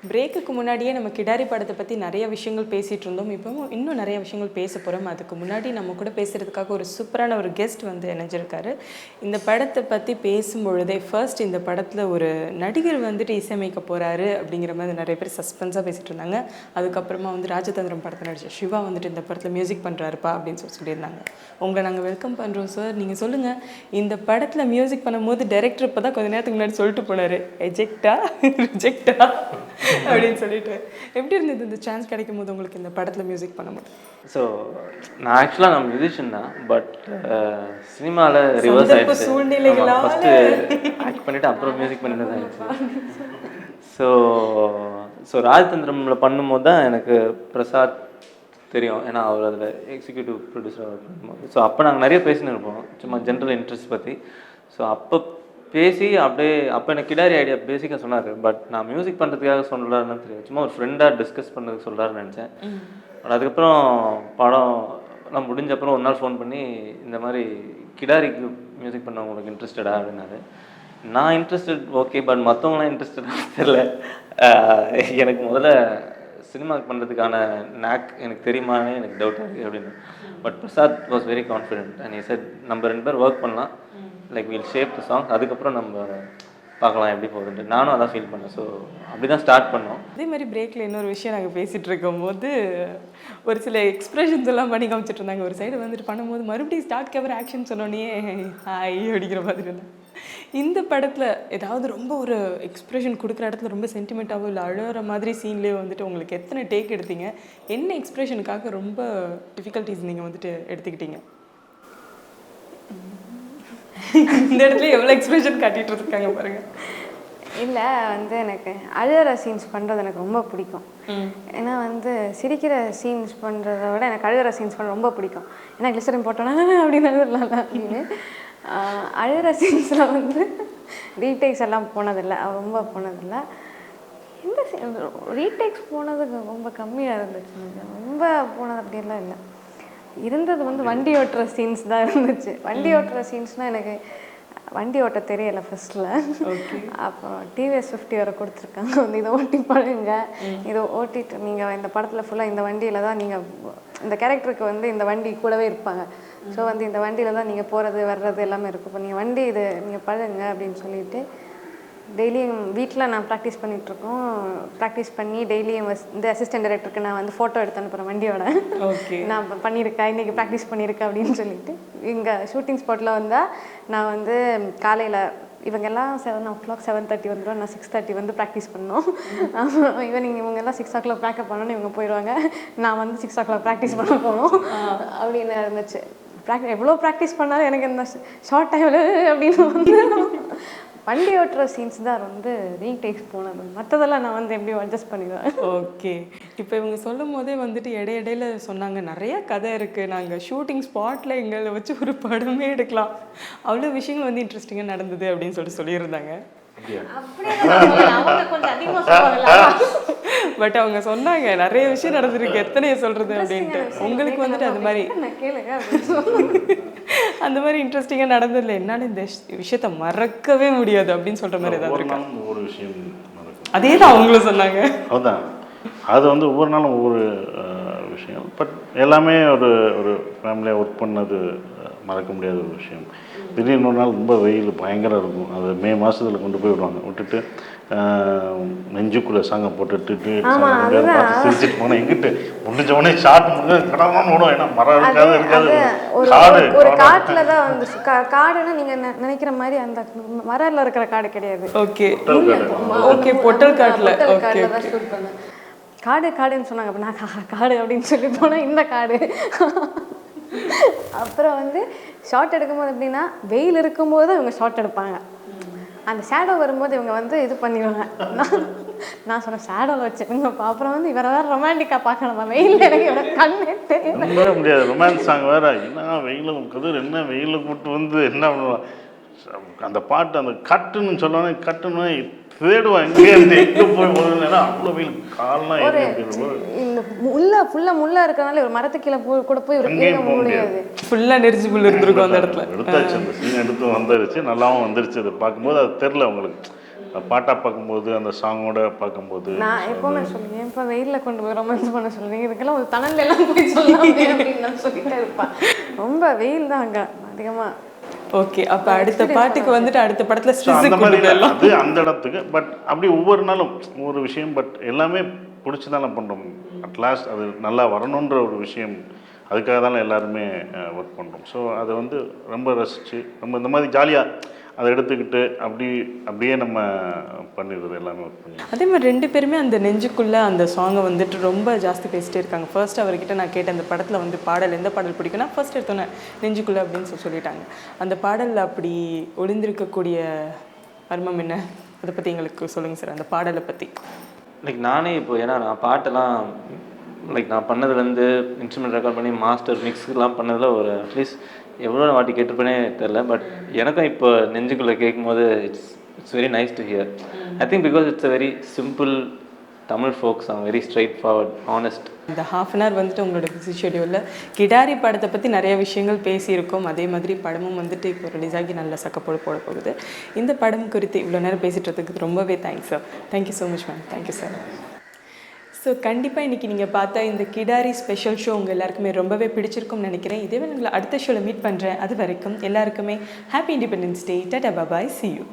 பிரேக்குக்கு முன்னாடியே நம்ம கிடாரி படத்தை பற்றி நிறைய விஷயங்கள் பேசிகிட்டு இருந்தோம். இப்போவும் இன்னும் நிறைய விஷயங்கள் பேச போகிறோம். அதுக்கு முன்னாடி நம்ம கூட பேசுகிறதுக்காக ஒரு சூப்பரான ஒரு கெஸ்ட் வந்து இணைஞ்சிருக்காரு. இந்த படத்தை பற்றி பேசும்பொழுதே ஃபர்ஸ்ட் இந்த படத்தில் ஒரு நடிகர் வந்துட்டு இசையமைக்க போகிறாரு அப்படிங்கிற மாதிரி நிறைய பேர் சஸ்பென்ஸாக பேசிகிட்டு இருந்தாங்க. அதுக்கப்புறமா வந்து ராஜதந்திரம் படத்தில் நடிச்ச சிவா வந்துட்டு இந்த படத்தில் மியூசிக் பண்ணுறாருப்பா அப்படின்னு சொல்லியிருந்தாங்க. உங்களை நாங்கள் வெல்கம் பண்ணுறோம் சார். நீங்கள் சொல்லுங்கள், இந்த படத்தில் மியூசிக் பண்ணும்போது டைரக்டர் இப்போ தான் கொஞ்சம் நேரத்துக்கு முன்னாடி சொல்லிட்டு போனார், எஜெக்டா ரிஜெக்டா அப்படின்னு சொல்லிட்டு, எப்படி இருந்தது இந்த சான்ஸ் கிடைக்கும் போது உங்களுக்கு இந்த படத்தில் மியூசிக் பண்ணும்போது? ஸோ நான் ஆக்சுவலாக நான் மியூசிஷியன் தான், பட் சினிமாவில் ரிவர்ஸ் ஆகிடுச்சு. சூழ்நிலைகளால் ஃபஸ்ட்டு ஆக்ட் பண்ணிவிட்டு அப்புறம் மியூசிக் பண்ணிட்டு தான் ஆயிடுச்சு. ஸோ ராஜதந்திரமில் பண்ணும்போது தான் எனக்கு பிரசாத் தெரியும். ஏன்னா அவர் அதில் எக்ஸிக்யூட்டிவ் ப்ரொடியூசராக பண்ணும்போது, ஸோ அப்போ நாங்கள் நிறைய பேசின்னு இருப்போம் சும்மா ஜென்ரல் இன்ட்ரெஸ்ட் பற்றி. ஸோ அப்போ பேசி அப்படியே அப்போ எனக்கு கிடாரி ஐடியா பேசிக்காக சொன்னார். பட் நான் மியூசிக் பண்ணுறதுக்காக சொல்கிறாருன்னு தெரியும், சும்மா ஒரு ஃப்ரெண்டாக டிஸ்கஸ் பண்ணுறதுக்கு சொல்கிறாருன்னு நினச்சேன். பட் அதுக்கப்புறம் படம் நான் முடிஞ்ச அப்புறம் ஒரு நாள் ஃபோன் பண்ணி இந்த மாதிரி கிடாரிக்கு மியூசிக் பண்ண உங்களுக்கு இன்ட்ரெஸ்டடா அப்படின்னாரு. நான் இன்ட்ரெஸ்டட் ஓகே, பட் மற்றவங்களாம் இன்ட்ரெஸ்டடாக தெரியல. எனக்கு முதல்ல சினிமாவுக்கு பண்ணுறதுக்கான நாக் எனக்கு தெரியுமானே எனக்கு டவுட்டாக இருக்குது அப்படின்னு. But Prasad was very confident and he said நம்ம 2 பேர் ஒர்க் பண்ணலாம், like will shape the song, அதுக்கப்புறம் நம்ம பார்க்கலாம் எப்படி போகுதுன்ட்டு. நானும் அதான் ஃபீல் பண்ணேன். ஸோ அப்படி தான் ஸ்டார்ட் பண்ணோம். அதே மாதிரி பிரேக்கில் இன்னொரு விஷயம் நாங்கள் பேசிகிட்டு இருக்கும்போது ஒரு சில எக்ஸ்ப்ரெஷன்ஸ் எல்லாம் பண்ணி காமிச்சிட்டு இருந்தாங்க. ஒரு சைடு வந்துட்டு பண்ணும்போது மறுபடியும் ஸ்டார்ட் கேமரா ஆக்ஷன் சொன்னோன்னே ஹாய் அப்படிங்கிற மாதிரி இருந்தேன். இந்த படத்தில் ஏதாவது ரொம்ப ஒரு எக்ஸ்ப்ரெஷன் கொடுக்குற இடத்துல ரொம்ப சென்டிமெண்ட்டாகவோ இல்லை அழுகிற மாதிரி சீன்லேயே வந்துட்டு உங்களுக்கு எத்தனை டேக் எடுத்தீங்க? என்ன எக்ஸ்ப்ரெஷனுக்காக ரொம்ப டிஃபிகல்ட்டிஸ் நீங்கள் வந்துட்டு எடுத்துக்கிட்டீங்க? இந்த இடத்துல எவ்வளோ எக்ஸ்பிரஷன் காட்டிகிட்டு இருக்காங்க பாருங்க. இல்லை வந்து எனக்கு அழுகிற சீன்ஸ் பண்ணுறது எனக்கு ரொம்ப பிடிக்கும். ஏன்னா வந்து சிரிக்கிற சீன்ஸ் பண்ணுறத விட எனக்கு அழுகிற சீன்ஸ் பண்ண ரொம்ப பிடிக்கும். ஏன்னா கிளிசரின் போட்டோன்னா அப்படின்னு அழுகலாம் அப்படின்னு. அழுகிற சீன்ஸில் வந்து ரீடேக்ஸ் எல்லாம் போனதில்லை, ரொம்ப போனதில்லை. இந்த ரீடேக்ஸ் போனது ரொம்ப கம்மியாக இருந்துச்சு, ரொம்ப போனது அப்படின்லாம் இல்லை. இருந்தது வந்து வண்டி ஓட்டுற சீன்ஸ் தான் இருந்துச்சு. வண்டி ஓட்டுற சீன்ஸ்னால் எனக்கு வண்டி ஓட்ட தெரியலை ஃபஸ்ட்டில். அப்புறம் டிவிஎஸ் 50 வரை கொடுத்துருக்காங்க, வந்து இதை ஓட்டி பழகுங்க, இதை ஓட்டிட்டு நீங்கள் இந்த படத்தில் ஃபுல்லாக இந்த வண்டியில் தான் நீங்கள் இந்த கேரக்டருக்கு வந்து இந்த வண்டி கூடவே இருப்பாங்க. ஸோ வந்து இந்த வண்டியில் தான் நீங்கள் போகிறது வர்றது எல்லாமே இருக்கும். இப்போ நீங்கள் வண்டி இது நீங்கள் பழகுங்க அப்படின்னு சொல்லிட்டு டெய்லியும் வீட்டில் நான் ப்ராக்டிஸ் பண்ணிகிட்ருக்கோம். ப்ராக்டிஸ் பண்ணி டெய்லியும் இந்த அசிஸ்டன்ட் டைரக்டருக்கு நான் வந்து ஃபோட்டோ எடுத்து அனுப்புகிறேன் வண்டியோட. நான் பண்ணியிருக்கேன், இன்றைக்கி ப்ராக்டிஸ் பண்ணியிருக்கேன் அப்படின்னு சொல்லிட்டு. இங்கே ஷூட்டிங் ஸ்பாட்டில் வந்தால் நான் வந்து காலையில் இவங்கெல்லாம் 7 o'clock 7:30 வந்துடும், நான் 6:30 வந்து ப்ராக்டிஸ் பண்ணோம். இவங்கெல்லாம் 6 o'clock பேக்கப் பண்ணோன்னு இவங்க போயிடுவாங்க, நான் வந்து 6 o'clock ப்ராக்டிஸ் பண்ண போகணும் அப்படின்னு இருந்துச்சு. எவ்வளோ ப்ராக்டிஸ் பண்ணாலும் எனக்கு இந்த ஷார்ட் டைமில் அப்படின்னு வந்து வண்டி ஓட்டுற சீன்ஸ் தான் வந்து ரீடேக்ஸ் போனது. மற்றதெல்லாம் நான் வந்து எப்படியும் அட்ஜஸ்ட் பண்ணிடுவேன். ஓகே. இப்போ இவங்க சொல்லும் போதே வந்துட்டு இடையிடையில சொன்னாங்க நிறைய கதை இருக்குது, நாங்கள் ஷூட்டிங் ஸ்பாட்டில் எங்களை வச்சு ஒரு படமே எடுக்கலாம், அவ்வளோ விஷயங்கள் வந்து இன்ட்ரெஸ்டிங்காக நடந்தது அப்படின்னு சொல்லியிருந்தாங்க. பட் அவங்க சொன்னாங்க நிறைய விஷயம் நடந்திருக்கு, எத்தனைய சொல்றது அப்படின்ட்டு. உங்களுக்கு வந்துட்டு அது மாதிரி அந்த மாதிரி இன்ட்ரெஸ்டிங்காக நடந்ததில்லை, என்னால் இந்த விஷயத்த மறக்கவே முடியாது அப்படின்னு சொல்கிற மாதிரி ஏதாவது இருக்கா? ஒவ்வொரு விஷயம் அதே தான் அவங்களும் சொன்னாங்க. அதுதான், அது வந்து ஒவ்வொரு நாளும் ஒவ்வொரு விஷயம். பட் எல்லாமே ஒரு ஒரு ஃபேமிலியாக ஒர்க் பண்ணது மறக்க முடியாத ஒரு விஷயம். திடீர்னு ஒரு நாள் ரொம்ப வெயில் பயங்கரம் இருக்கும், அது மே மாதத்தில் கொண்டு போய் விடுவாங்க, விட்டுட்டு நெஞ்சுக்குள்ளே சாங்கை போட்டுட்டு பார்த்து சிரிச்சிட்டு போனால் எங்கிட்டு முடிஞ்சவொடனே ஷார்ட் கடவுள்னு விடும். ஏன்னா மரம் இருக்காது காடு, ஒரு காட்டில் தான் வந்து காடுன்னா நீங்கள் நினைக்கிற மாதிரி அந்த மரத்தில் இருக்கிற காடு கிடையாது. ஓகே ஓகே, பொட்டல் காட்டில் தான் ஷூட் பண்ணேன். காடு காடுன்னு சொன்னாங்க, அப்போ நான் காடு அப்படின்னு சொல்லி போனால் இந்த காடு. அப்புறம் வந்து ஷார்ட் எடுக்கும்போது எப்படின்னா வெயில் இருக்கும்போது இவங்க ஷார்ட் எடுப்பாங்க, அந்த ஷேடோ வரும்போது இவங்க வந்து இது பண்ணிடுவாங்க. நான் சொன்னேன் ஷேடோவில் வச்சுருங்கப்பா. அப்புறம் வந்து இவரை வேறு ரொமான்டிக்காக பார்க்கணுமா, வெயில் எனக்கு இவரை கண்ணே தெரியல முடியாது. ரொமான்ஸ் சாங் வேறு, என்ன வெயிலும் கதிர் என்ன வெயில கூட்டு வந்து என்ன பண்ணுவான் அந்த பாட்டு, அந்த கட்டுன்னு சொன்னோன்னே கட்டுன்னு தேடுவான் எங்கே இருந்து எங்கே போய் போதுன்னா அவ்வளோ வெயில் காலெலாம் இந்த ஃபுல்லாக முள்ளா இருக்கிறனால ஒரு மரத்து கீழே கூட போய் முடியாது, ஃபுல்லாக நெரிச்சு புல் இருந்திருக்கும் அந்த இடத்துல. எடுத்தாச்சு, அந்த சீன் எடுத்து வந்துருச்சு, நல்லாவும் வந்துருச்சு. அதை பார்க்கும்போது அது தெரில அவங்களுக்கு பாட்டாக பார்க்கும்போது அந்த சாங்கோட பார்க்கும்போது நான் எப்போவுமே சொல்லுவேன், இப்போ வெயிலில் கொண்டு போய் ரொமான்ஸ் பண்ண சொல்லுவீங்க, இதுக்கெல்லாம் ஒரு தணல் எல்லாம் போய் சொல்லாமே அப்படின்னு நான் சொல்லிட்டே இருப்பேன். ரொம்ப வெயில் தான் அங்கே அதிகமாக. ஓகே, அப்போ அடுத்த பாட்டுக்கு வந்துட்டு அடுத்த படத்தில் அந்த ஸ்ட்ரெஸ் மாதிரி இல்லை, அது அந்த இடத்துக்கு. பட் அப்படி ஒவ்வொரு நாளும் ஒவ்வொரு விஷயம், பட் எல்லாமே பிடிச்சி தானே பண்ணுறோம். அட்லாஸ்ட் அது நல்லா வரணுன்ற ஒரு விஷயம், அதுக்காக தானே எல்லாருமே ஒர்க் பண்ணுறோம். ஸோ அதை வந்து ரொம்ப ரசித்து நம்ம இந்த மாதிரி ஜாலியாக அதை எடுத்துக்கிட்டு அப்படியே நம்ம பண்ணிடுறது எல்லாமே ஒர்க் பண்ணி. அதே மாதிரி 2 பேருமே அந்த நெஞ்சுக்குள்ளே அந்த சாங்கை வந்துட்டு ரொம்ப ஜாஸ்தி பேசிட்டே இருக்காங்க. ஃபர்ஸ்ட் அவர்கிட்ட நான் கேட்டேன், அந்த படத்தில் வந்து பாடல் எந்த பாடல் பிடிக்கும்னா ஃபர்ஸ்ட் எடுத்தோன்னே நெஞ்சுக்குள்ளே அப்படின்னு சொல்லிட்டாங்க. அந்த பாடலில் அப்படி ஒளிந்திருக்கக்கூடிய மர்மம் என்ன, அதை பற்றி எங்களுக்கு சொல்லுங்கள் சார், அந்த பாடலை பற்றி. லைக் நானே இப்போ ஏன்னா நான் பாட்டெல்லாம் லைக் நான் பண்ணதுலேருந்து இன்ஸ்ட்ருமெண்ட் ரெக்கார்ட் பண்ணி மாஸ்டர் மிக்ஸ்லாம் பண்ணதில் ஒரு அட்லீஸ்ட் எவ்வளோ வாட்டி கேட்டிருப்பேனே தெரில. பட் எனக்கும் இப்போ நெஞ்சுக்குள்ளே கேட்கும்போது it's very nice to hear. I think because it's a very simple Tamil folk song, very straight forward, honest. இந்த ½ அன் ஹவர் வந்துட்டு உங்களோட பிஸி ஷெடியூலில் கிடாரி படத்தை பற்றி நிறைய விஷயங்கள் பேசியிருக்கோம். அதே மாதிரி படமும் வந்துட்டு இப்போ ரிலீஸ் ஆகி நல்ல சக்கப்போடு போட போகுது. இந்த படம் குறித்து இவ்வளோ நேரம் பேசிட்டுறதுக்கு ரொம்பவே thanks sir. Thank you so much ma'am. Thank you sir. So கண்டிப்பாக இன்றைக்கி நீங்கள் பார்த்த இந்த கிடாரி ஸ்பெஷல் ஷோ உங்கள் எல்லாருக்குமே ரொம்பவே பிடிச்சிருக்கும்னு நினைக்கிறேன். இதே உங்களை அடுத்த ஷோவில் மீட் பண்ணுறேன். அது வரைக்கும் எல்லாருக்குமே happy independence day. Tata bye, see you.